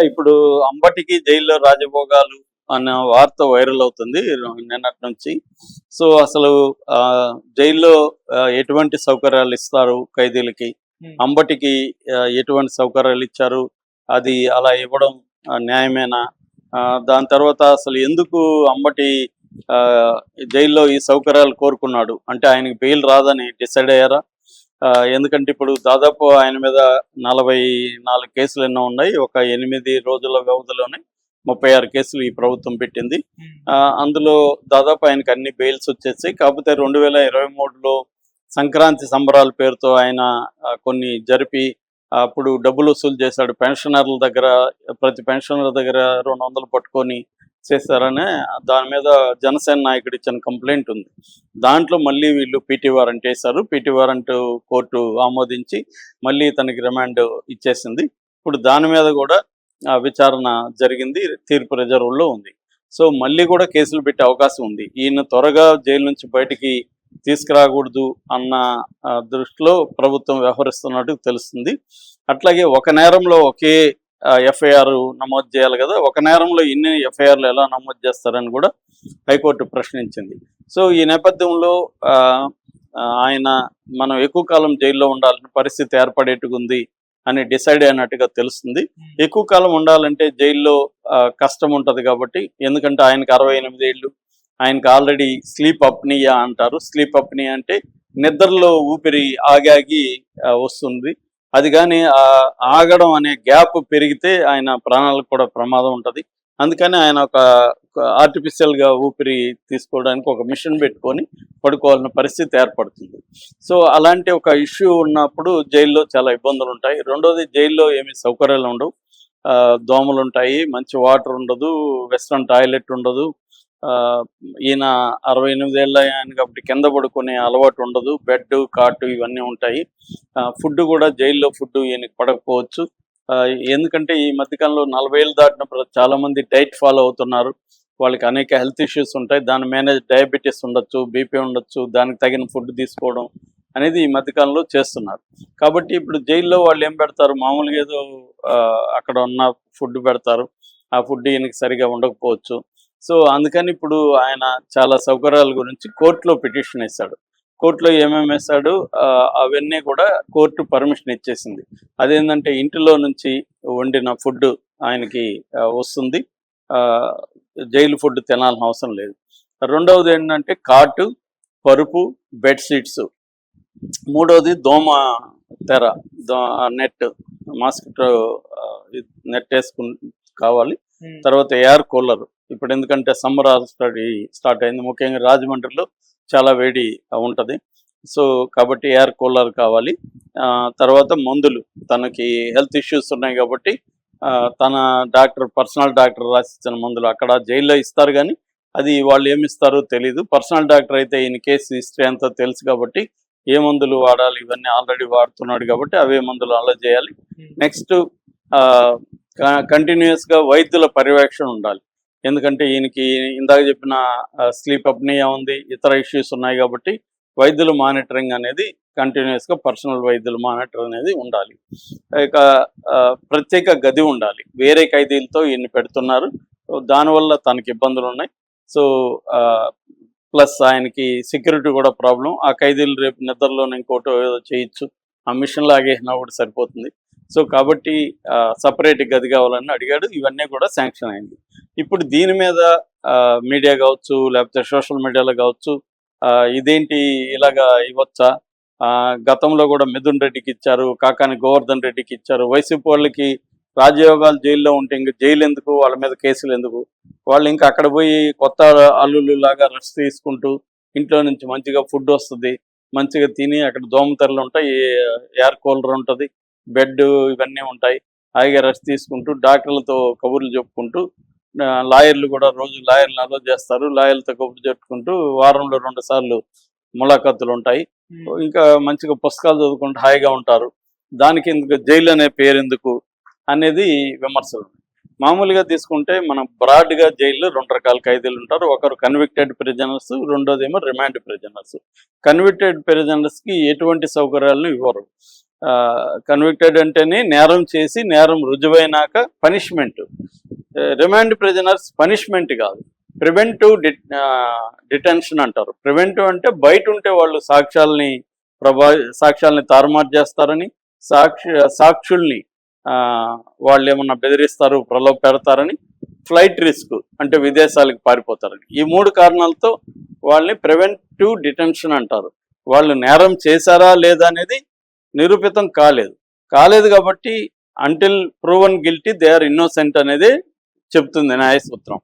ఇప్పుడు అంబటికి జైల్లో రాజభోగాలు అన్న వార్త వైరల్ అవుతుంది నిన్నటి నుంచి. సో అసలు జైల్లో ఎటువంటి సౌకర్యాలు ఇస్తారు ఖైదీలకి? అంబటికి ఎటువంటి సౌకర్యాలు ఇచ్చారు? అది అలా ఇవ్వడం న్యాయమేనా? దాని తర్వాత అసలు ఎందుకు అంబటి జైల్లో ఈ సౌకర్యాలు కోరుకున్నాడు? అంటే ఆయనకి బెయిల్ రాదని డిసైడ్ అయ్యారా? ఎందుకంటే ఇప్పుడు దాదాపు ఆయన మీద 44 కేసులు ఎన్నో ఉన్నాయి. ఒక 8 రోజుల వ్యవధిలోనే 36 కేసులు ఈ ప్రభుత్వం పెట్టింది. అందులో దాదాపు ఆయనకు అన్ని బెయిల్స్ వచ్చేసాయి. కాకపోతే 2023లో సంక్రాంతి సంబరాల పేరుతో ఆయన కొన్ని జరిపి అప్పుడు డబ్బులు వసూలు చేశాడు. పెన్షనర్ల దగ్గర, ప్రతి పెన్షనర్ దగ్గర 200 పట్టుకొని చేశారనే దాని మీద జనసేన నాయకుడు ఇచ్చిన కంప్లైంట్ ఉంది. దాంట్లో మళ్ళీ వీళ్ళు పీటీ వారెంట్ వేశారు. పీటీ వారెంట్ కోర్టు ఆమోదించి మళ్ళీ తనకి రిమాండ్ ఇచ్చేసింది. ఇప్పుడు దాని మీద కూడా విచారణ జరిగింది. తీర్పు రిజర్వ్లో ఉంది. సో మళ్ళీ కూడా కేసులు పెట్టే అవకాశం ఉంది. ఈయన త్వరగా జైలు నుంచి బయటికి తీసుకురాకూడదు అన్న దృష్టిలో ప్రభుత్వం వ్యవహరిస్తున్నట్టు తెలుస్తుంది. అట్లాగే ఒక నేరంలో ఒకే ఎఫ్ఐఆర్ నమోదు చేయాలి కదా, ఒక నేరంలో ఇన్ని ఎఫ్ఐఆర్లు ఎలా నమోదు చేస్తారని కూడా హైకోర్టు ప్రశ్నించింది. సో ఈ నేపథ్యంలో ఆయన మనం ఎక్కువ కాలం జైల్లో ఉండాల్సిన పరిస్థితి ఏర్పడేట్టుకుంది అని డిసైడ్ అయినట్టుగా తెలుస్తుంది. ఎక్కువ కాలం ఉండాలంటే జైల్లో కష్టం ఉంటుంది కాబట్టి, ఎందుకంటే ఆయనకు 68 ఏళ్ళు, ఆయనకు ఆల్రెడీ స్లీప్ అప్నియా అంటారు. స్లీప్ అప్నియా అంటే నిద్రలో ఊపిరి ఆగాగి వస్తుంది. అది కానీ ఆగడం అనే గ్యాప్ పెరిగితే ఆయన ప్రాణాలకు కూడా ప్రమాదం ఉంటుంది. అందుకని ఆయన ఒక ఆర్టిఫిషియల్గా ఊపిరి తీసుకోవడానికి ఒక మిషన్ పెట్టుకొని పడుకోవాల్సిన పరిస్థితి ఏర్పడుతుంది. సో అలాంటి ఒక ఇష్యూ ఉన్నప్పుడు జైల్లో చాలా ఇబ్బందులు ఉంటాయి. రెండోది, జైల్లో ఏమీ సౌకర్యాలు ఉండవు. దోమలు ఉంటాయి, మంచి వాటర్ ఉండదు, వెస్ట్రన్ టాయిలెట్ ఉండదు. ఈయన 68 ఏళ్ళ ఆయన కాబట్టి కింద పడుకునే అలవాటు ఉండదు. బెడ్, కాటు ఇవన్నీ ఉంటాయి. ఫుడ్ కూడా జైల్లో ఫుడ్ ఈయనకి పడకపోవచ్చు. ఎందుకంటే ఈ మధ్యకాలంలో 40 ఏళ్ళు దాటిన చాలామంది డైట్ ఫాలో అవుతున్నారు. వాళ్ళకి అనేక హెల్త్ ఇష్యూస్ ఉంటాయి. దాని మేనేజ్ డయాబెటీస్ ఉండొచ్చు, బీపీ ఉండొచ్చు. దానికి తగిన ఫుడ్ తీసుకోవడం అనేది ఈ మధ్యకాలంలో చేస్తున్నారు. కాబట్టి ఇప్పుడు జైల్లో వాళ్ళు ఏం పెడతారు? మామూలుగా ఏదో అక్కడ ఉన్న ఫుడ్ పెడతారు. ఆ ఫుడ్ ఈయనకి సరిగా ఉండకపోవచ్చు. సో అందుకని ఇప్పుడు ఆయన చాలా సౌకర్యాల గురించి కోర్టులో పిటిషన్ వేశాడు. కోర్టులో ఏమేమి వేశాడు అవన్నీ కూడా కోర్టు పర్మిషన్ ఇచ్చేసింది. అదేంటంటే ఇంటిలో నుంచి వండిన ఫుడ్ ఆయనకి వస్తుంది. జైలు ఫుడ్ తినాల్సిన అవసరం లేదు. రెండవది ఏంటంటే కాటు, పరుపు, బెడ్షీట్స్. మూడవది దోమ తెర, నెట్, మాస్కిటో నెట్ కావాలి. తర్వాత ఎయిర్ కూలర్. ఇప్పుడు ఎందుకంటే సమ్మర్ స్టార్ట్ అయింది, ముఖ్యంగా రాజమండ్రిలో చాలా వేడి ఉంటుంది. సో కాబట్టి ఎయిర్ కూలర్ కావాలి. తర్వాత మందులు, తనకి హెల్త్ ఇష్యూస్ ఉన్నాయి కాబట్టి తన పర్సనల్ డాక్టర్ రాసిచ్చిన మందులు అక్కడ జైల్లో ఇస్తారు, కానీ అది వాళ్ళు ఏమిస్తారో తెలీదు. పర్సనల్ డాక్టర్ అయితే ఈయన కేసు హిస్టరీ అంతా తెలుసు కాబట్టి ఏ మందులు వాడాలి ఇవన్నీ ఆల్రెడీ వాడుతున్నాడు కాబట్టి అవే మందులు అలా చేయాలి. నెక్స్ట్, కంటిన్యూస్గా వైద్యుల పర్యవేక్షణ ఉండాలి. ఎందుకంటే ఈయనకి ఇందాక చెప్పిన స్లీప్ అప్నియా ఉంది, ఇతర ఇష్యూస్ ఉన్నాయి కాబట్టి వైద్యుల మానిటరింగ్ అనేది కంటిన్యూస్గా పర్సనల్ వైద్యుల మానిటర్ అనేది ఉండాలి. ఇక ప్రత్యేక గది ఉండాలి. వేరే ఖైదీలతో ఈయన్ని పెడుతున్నారు, దానివల్ల తనకి ఇబ్బందులు ఉన్నాయి. సో ప్లస్ ఆయనకి సెక్యూరిటీ కూడా ప్రాబ్లం. ఆ ఖైదీలు రేపు నిద్రలోనే ఇంకోటో ఏదో చేయొచ్చు, ఆ మిషన్ లాగేసినా కూడా సరిపోతుంది. సో కాబట్టి సపరేట్ గది కావాలని అడిగాడు. ఇవన్నీ కూడా శాంక్షన్ అయింది. ఇప్పుడు దీని మీద మీడియా కావచ్చు, లేకపోతే సోషల్ మీడియాలో కావచ్చు, ఇదేంటి ఇలాగా ఇవ్వచ్చా? గతంలో కూడా మిథున్ రెడ్డికి ఇచ్చారు, కాకాని గోవర్ధన్ రెడ్డికి ఇచ్చారు. వైసీపీ వాళ్ళకి రాజయోగాలు జైల్లో ఉంటే ఇంక జైలు ఎందుకు, వాళ్ళ మీద కేసులు ఎందుకు? వాళ్ళు ఇంకా అక్కడ పోయి కొత్త అల్లుళ్ళు లాగా రెస్ట్ తీసుకుంటూ ఇంట్లో నుంచి మంచిగా ఫుడ్ వస్తుంది, మంచిగా తిని అక్కడ దోమతెరలు ఉంటాయి, ఎయిర్ కూలర్ ఉంటుంది, బెడ్ ఇవన్నీ ఉంటాయి, హాయిగా రెస్ట్ తీసుకుంటూ డాక్టర్లతో కబుర్లు చెప్పుకుంటూ, లాయర్లు కూడా రోజు లాయర్లు అలో చేస్తారు, లాయర్లతో కబుర్లు చెప్పుకుంటూ వారంలో 2 సార్లు ములాఖాతులు ఉంటాయి. ఇంకా మంచిగా పుస్తకాలు చదువుకుంటూ హాయిగా ఉంటారు. దానికి ఎందుకు జైలు అనే పేరు ఎందుకు అనేది విమర్శలు. మామూలుగా తీసుకుంటే మనం బ్రాడ్గా జైల్లో 2 రకాల ఖైదీలు ఉంటారు. ఒకరు కన్విక్టెడ్ ప్రిజనర్స్, రెండోదేమో రిమాండ్ ప్రిజనర్స్. కన్విక్టెడ్ ప్రిజనర్స్కి ఎటువంటి సౌకర్యాలను ఇవ్వరు. కన్విక్టెడ్ అంటేనే నేరం చేసి నేరం రుజువైనాక పనిష్మెంట్. రిమాండ్ ప్రిజనర్స్ పనిష్మెంట్ కాదు, ప్రివెంటివ్ డిటెన్షన్ అంటారు. ప్రివెంటివ్ అంటే బయట ఉంటే వాళ్ళు సాక్ష్యాలని తారుమారు చేస్తారని, సాక్షుల్ని వాళ్ళు ఏమన్నా బెదిరిస్తారు, ప్రలోభ పెడతారని, ఫ్లైట్ రిస్క్ అంటే విదేశాలకు పారిపోతారని. ఈ 3 కారణాలతో వాళ్ళని ప్రివెంటివ్ డిటెన్షన్ అంటారు. వాళ్ళు నేరం చేశారా లేదా అనేది నిరూపితం కాలేదు కాబట్టి until proven guilty they are innocent అనేది చెప్తుంది న్యాయ సూత్రం.